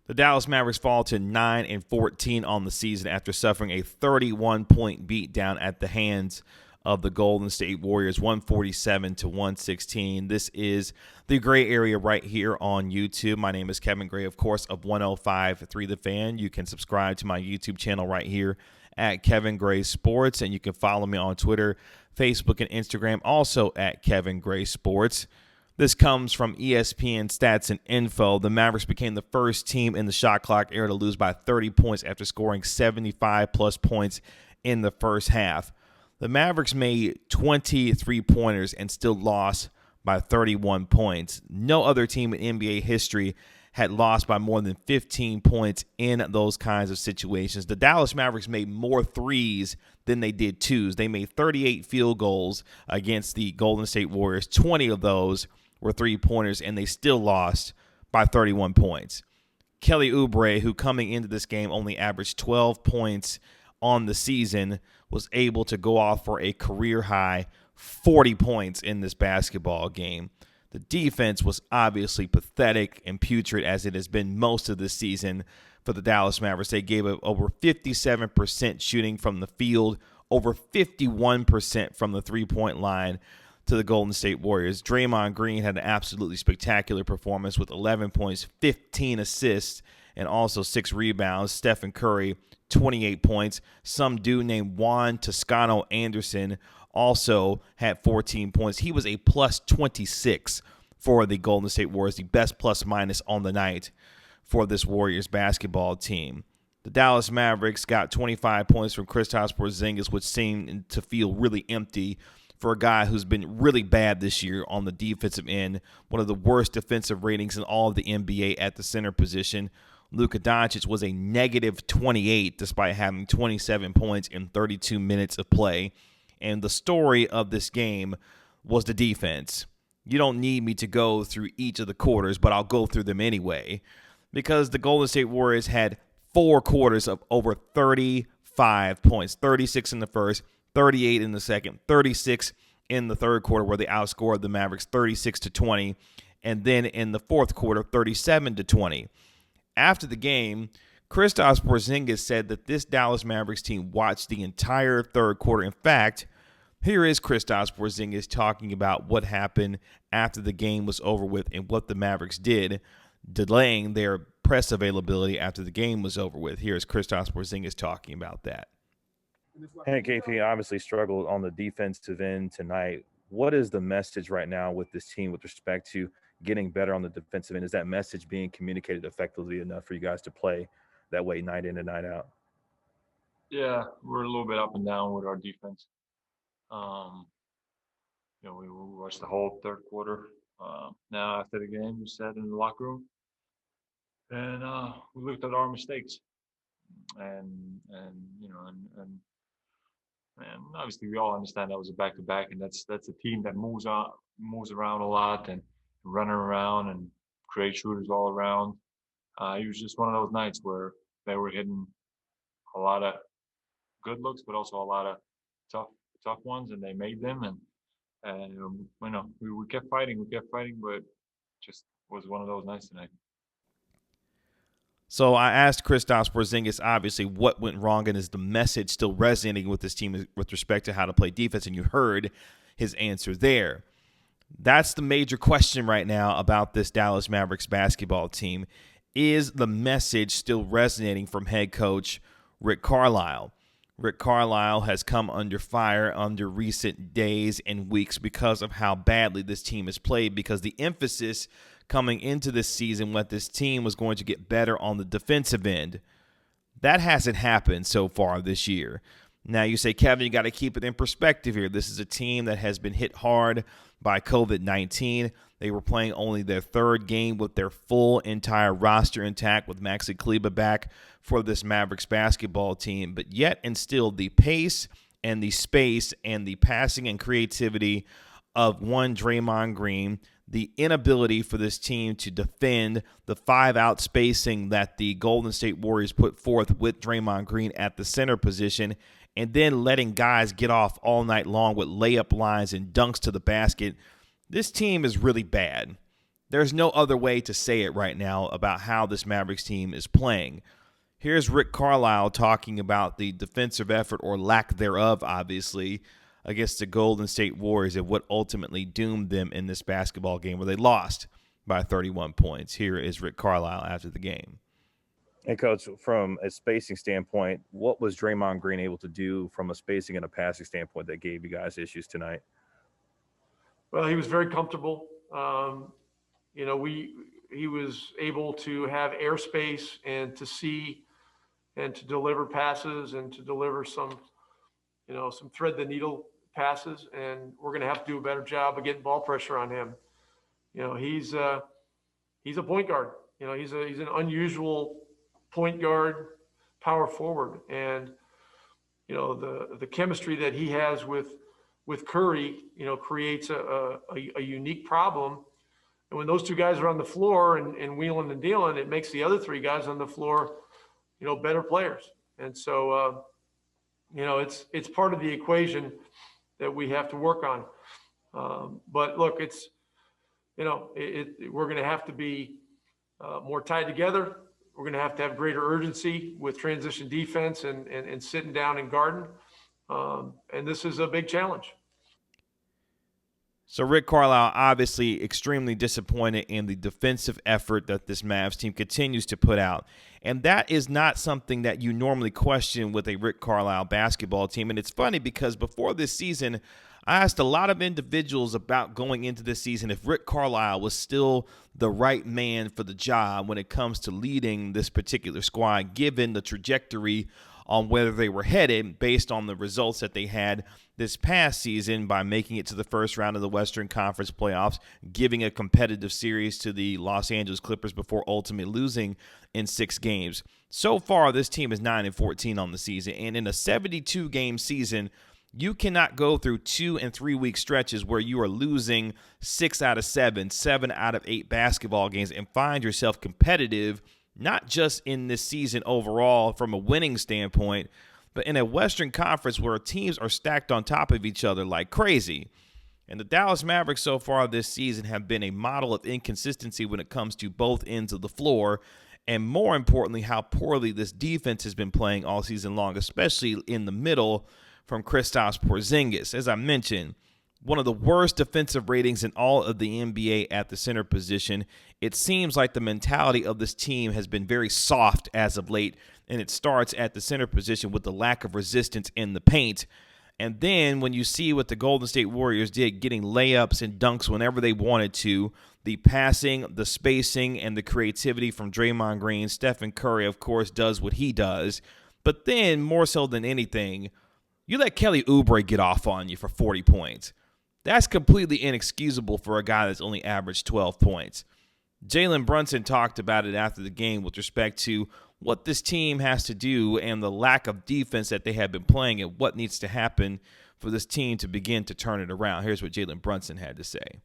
The Dallas Mavericks fall to 9-14 on the season after suffering a 31-point beatdown at the hands of the Golden State Warriors, 147-116. This is the Gray Area right here on YouTube. My name is Kevin Gray, of course, of 105.3 The Fan. You can subscribe to my YouTube channel right here at Kevin Gray Sports, and you can follow me on Twitter, Facebook, and Instagram, also at Kevin Gray Sports. This comes from ESPN Stats and Info. The Mavericks became the first team in the shot clock era to lose by 30 points after scoring 75-plus points in the first half. The Mavericks made 20 three-pointers and still lost by 31 points. No other team in NBA history had lost by more than 15 points in those kinds of situations. The Dallas Mavericks made more threes than they did twos. They made 38 field goals against the Golden State Warriors. 20 of those were three-pointers, and they still lost by 31 points. Kelly Oubre, who coming into this game only averaged 12 points on the season, was able to go off for a career-high 40 points in this basketball game. The defense was obviously pathetic and putrid, as it has been most of this season for the Dallas Mavericks. They gave up over 57% shooting from the field, over 51% from the three-point line to the Golden State Warriors. Draymond Green had an absolutely spectacular performance with 11 points, 15 assists, and also 6 rebounds. Stephen Curry, 28 points. Some dude named Juan Toscano Anderson also had 14 points. He was a plus 26 for the Golden State Warriors, the best plus-minus on the night for this Warriors basketball team. The Dallas Mavericks got 25 points from Kristaps Porzingis, which seemed to feel really empty for a guy who's been really bad this year on the defensive end, one of the worst defensive ratings in all of the NBA at the center position. Luka Doncic was a negative 28 despite having 27 points in 32 minutes of play. And the story of this game was the defense. You don't need me to go through each of the quarters, but I'll go through them anyway, because the Golden State Warriors had 4 quarters of over 35 points, 36 in the first, 38 in the second, 36 in the third quarter, where they outscored the Mavericks 36-20, and then in the fourth quarter, 37-20. After the game, Kristaps Porzingis said that this Dallas Mavericks team watched the entire third quarter. In fact, here is Kristaps Porzingis talking about what happened after the game was over with and what the Mavericks did, delaying their press availability after the game was over with. Here's Kristaps Porzingis talking about that. Hey, KP obviously struggled on the defensive end tonight. What is the message right now with this team with respect to getting better on the defensive end? Is that message being communicated effectively enough for you guys to play that way night in and night out? Yeah, we're a little bit up and down with our defense. We watched the whole third quarter. Now after the game, we sat in the locker room and we looked at our mistakes. And obviously we all understand that was a back-to-back, and that's a team that moves around a lot and running around and create shooters all around. It was just one of those nights where they were hitting a lot of good looks, but also a lot of tough ones, and they made them. And we kept fighting, but just was one of those nights tonight. So I asked Kristaps Porzingis, obviously, what went wrong, and is the message still resonating with this team with respect to how to play defense? And you heard his answer there. That's the major question right now about this Dallas Mavericks basketball team. Is the message still resonating from head coach Rick Carlisle? Rick Carlisle has come under fire under recent days and weeks because of how badly this team has played, because the emphasis coming into this season what this team was going to get better on the defensive end. That hasn't happened so far this year. Now you say, Kevin, you got to keep it in perspective here. This is a team that has been hit hard by COVID-19. They were playing only their third game with their full entire roster intact, with Maxi Kleber back for this Mavericks basketball team. But yet and still, the pace and the space and the passing and creativity of one Draymond Green, the inability for this team to defend the 5-out spacing that the Golden State Warriors put forth with Draymond Green at the center position, and then letting guys get off all night long with layup lines and dunks to the basket. This team is really bad. There's no other way to say it right now about how this Mavericks team is playing. Here's Rick Carlisle talking about the defensive effort, or lack thereof, obviously, against the Golden State Warriors and what ultimately doomed them in this basketball game where they lost by 31 points. Here is Rick Carlisle after the game. And Coach, from a spacing standpoint, what was Draymond Green able to do from a spacing and a passing standpoint that gave you guys issues tonight? Well, he was very comfortable. He was able to have airspace and to see and to deliver passes and to deliver some thread the needle passes. And we're going to have to do a better job of getting ball pressure on him. He's a point guard. He's an unusual point guard, power forward. And, the chemistry that he has with Curry, creates a unique problem. And when those two guys are on the floor and wheeling and dealing, it makes the other three guys on the floor, better players. And so, it's part of the equation that we have to work on. But look, we're going to have to be more tied together. We're going to have greater urgency with transition defense and sitting down and guarding. And this is a big challenge. So Rick Carlisle obviously extremely disappointed in the defensive effort that this Mavs team continues to put out. And that is not something that you normally question with a Rick Carlisle basketball team. And it's funny because before this season, I asked a lot of individuals about going into this season if Rick Carlisle was still the right man for the job when it comes to leading this particular squad, given the trajectory on whether they were headed based on the results that they had this past season by making it to the first round of the Western Conference playoffs, giving a competitive series to the Los Angeles Clippers before ultimately losing in 6 games. So far, this team is 9-14 on the season, and in a 72-game season, you cannot go through 2 and 3 week stretches where you are losing 6 out of 7, 7 out of 8 basketball games and find yourself competitive, not just in this season overall from a winning standpoint, but in a Western Conference where teams are stacked on top of each other like crazy. And the Dallas Mavericks so far this season have been a model of inconsistency when it comes to both ends of the floor, and more importantly, how poorly this defense has been playing all season long, especially in the middle from Kristaps Porzingis. As I mentioned, one of the worst defensive ratings in all of the NBA at the center position. It seems like the mentality of this team has been very soft as of late, and it starts at the center position with the lack of resistance in the paint. And then when you see what the Golden State Warriors did, getting layups and dunks whenever they wanted to, the passing, the spacing, and the creativity from Draymond Green, Stephen Curry, of course, does what he does. But then, more so than anything, you let Kelly Oubre get off on you for 40 points. That's completely inexcusable for a guy that's only averaged 12 points. Jalen Brunson talked about it after the game with respect to what this team has to do and the lack of defense that they have been playing and what needs to happen for this team to begin to turn it around. Here's what Jalen Brunson had to say.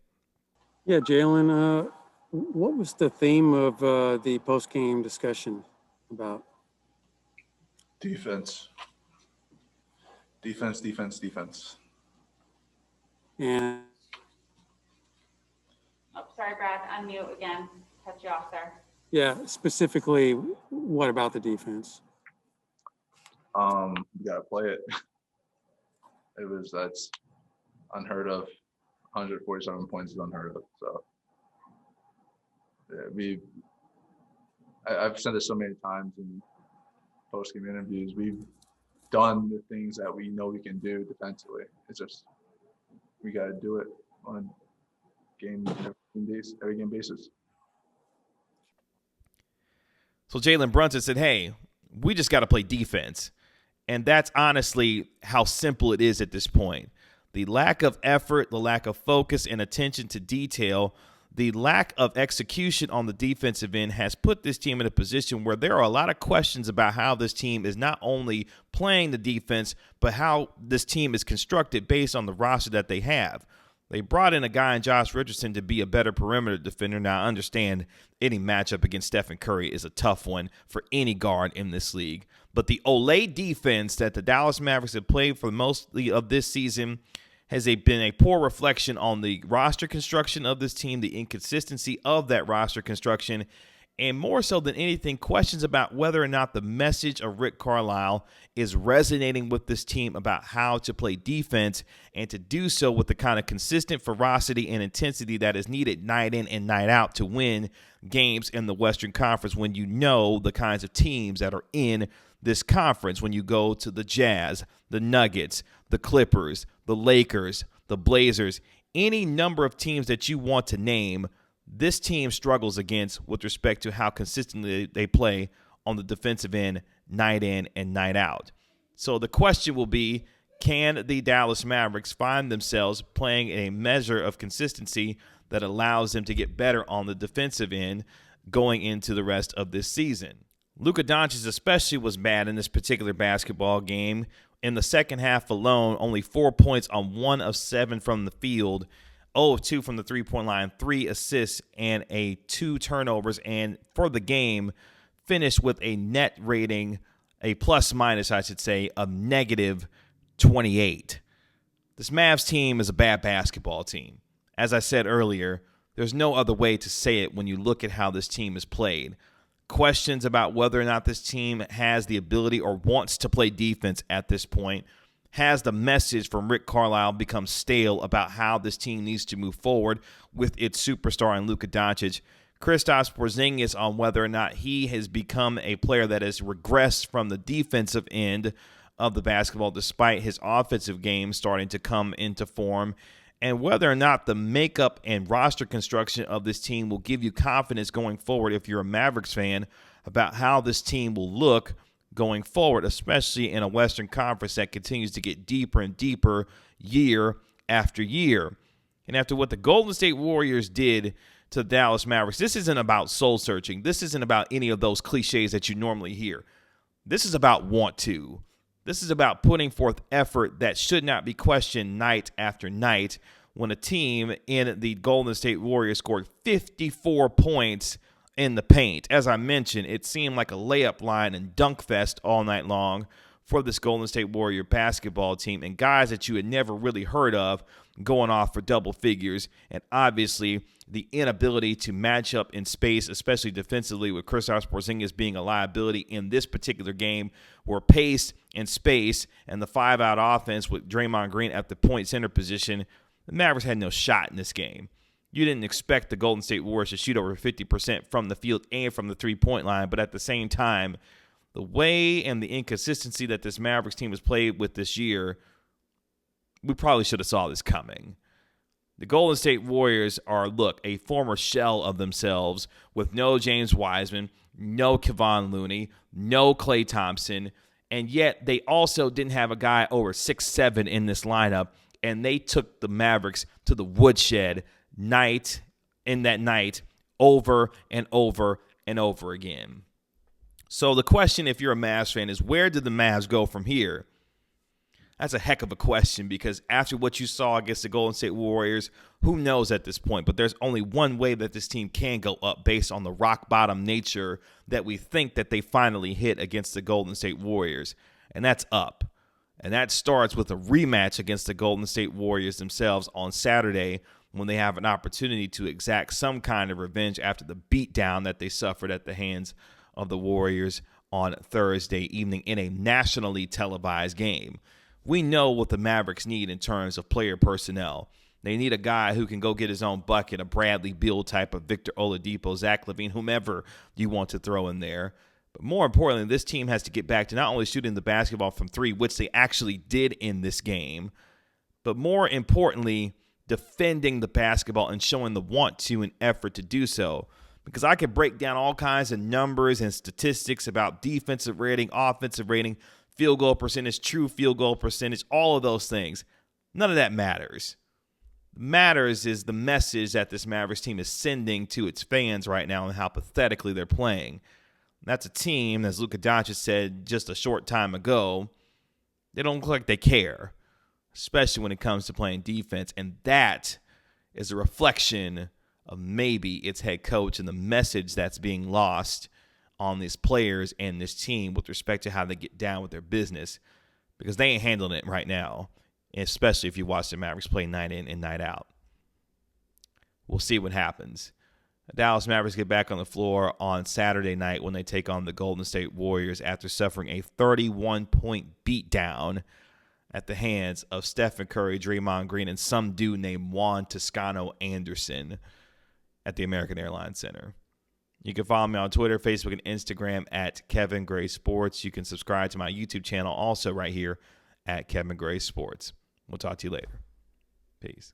Yeah, Jalen, what was the theme of the post-game discussion about? Defense. Defense. And oh, sorry, Brad, unmute again. Cut you off there. yeah, specifically, what about the defense? You gotta play it. That's unheard of. 147 points is unheard of. So yeah, I've said this so many times in post-game interviews. We've done the things that we know we can do defensively. It's just we got to do it on every game basis. So Jalen Brunson said, hey, we just got to play defense. And that's honestly how simple it is at this point. The lack of effort, the lack of focus and attention to detail, the lack of execution on the defensive end has put this team in a position where there are a lot of questions about how this team is not only playing the defense, but how this team is constructed based on the roster that they have. They brought in a guy in Josh Richardson to be a better perimeter defender. Now, I understand any matchup against Stephen Curry is a tough one for any guard in this league. But the Olay defense that the Dallas Mavericks have played for most of this season Has been a poor reflection on the roster construction of this team, the inconsistency of that roster construction, and more so than anything, questions about whether or not the message of Rick Carlisle is resonating with this team about how to play defense and to do so with the kind of consistent ferocity and intensity that is needed night in and night out to win games in the Western Conference when you know the kinds of teams that are in this conference. When you go to the Jazz, the Nuggets, the Clippers, the Lakers, the Blazers, any number of teams that you want to name, this team struggles against with respect to how consistently they play on the defensive end night in and night out. So the question will be, can the Dallas Mavericks find themselves playing a measure of consistency that allows them to get better on the defensive end going into the rest of this season? Luka Doncic especially was bad in this particular basketball game. In the second half alone, only 4 points on 1 of 7 from the field, 0 of 2 from the three-point line, 3 assists, and 2 turnovers. And for the game, finished with a net rating, a plus-minus, I should say, of negative 28. This Mavs team is a bad basketball team. As I said earlier, there's no other way to say it when you look at how this team is played. Questions about whether or not this team has the ability or wants to play defense at this point. Has the message from Rick Carlisle become stale about how this team needs to move forward with its superstar in Luka Doncic? Kristaps Porzingis on whether or not he has become a player that has regressed from the defensive end of the basketball despite his offensive game starting to come into form, and whether or not the makeup and roster construction of this team will give you confidence going forward if you're a Mavericks fan about how this team will look going forward, especially in a Western Conference that continues to get deeper and deeper year after year. And after what the Golden State Warriors did to the Dallas Mavericks, this isn't about soul searching. This isn't about any of those cliches that you normally hear. This is about want to. This is about putting forth effort that should not be questioned night after night when a team in the Golden State Warriors scored 54 points in the paint. As I mentioned, it seemed like a layup line and dunk fest all night long for this Golden State Warrior basketball team, and guys that you had never really heard of going off for double figures, and obviously the inability to match up in space, especially defensively, with Kristaps Porzingis being a liability in this particular game, where pace and space and the 5-out offense with Draymond Green at the point center position, the Mavericks had no shot in this game. You didn't expect the Golden State Warriors to shoot over 50% from the field and from the three-point line, but at the same time, the way and the inconsistency that this Mavericks team has played with this year, we probably should have saw this coming. The Golden State Warriors are, a former shell of themselves with no James Wiseman, no Kevon Looney, no Klay Thompson, and yet they also didn't have a guy over 6'7" in this lineup, and they took the Mavericks to the woodshed night over and over and over again. So the question, if you're a Mavs fan, is where did the Mavs go from here? That's a heck of a question, because after what you saw against the Golden State Warriors, who knows at this point? But there's only one way that this team can go up based on the rock-bottom nature that we think that they finally hit against the Golden State Warriors, and that's up. And that starts with a rematch against the Golden State Warriors themselves on Saturday, when they have an opportunity to exact some kind of revenge after the beatdown that they suffered at the hands of the Warriors on Thursday evening in a nationally televised game. We know what the Mavericks need in terms of player personnel. They need a guy who can go get his own bucket, a Bradley Beal type of Victor Oladipo, Zach LaVine, whomever you want to throw in there. But more importantly, this team has to get back to not only shooting the basketball from three, which they actually did in this game, but more importantly, defending the basketball and showing the want to and effort to do so. Because I could break down all kinds of numbers and statistics about defensive rating, offensive rating, field goal percentage, true field goal percentage, all of those things. None of that matters. What matters is the message that this Mavericks team is sending to its fans right now and how pathetically they're playing. That's a team, as Luka Doncic said just a short time ago, they don't look like they care, especially when it comes to playing defense. And that is a reflection of maybe its head coach and the message that's being lost on these players and this team with respect to how they get down with their business, because they ain't handling it right now. especially if you watch the Mavericks play night in and night out. We'll see what happens. Dallas Mavericks get back on the floor on Saturday night when they take on the Golden State Warriors after suffering a 31-point beatdown at the hands of Stephen Curry, Draymond Green, and some dude named Juan Toscano Anderson at the American Airlines Center. You can follow me on Twitter, Facebook, and Instagram at Kevin Gray Sports. You can subscribe to my YouTube channel also right here at Kevin Gray Sports. We'll talk to you later. Peace.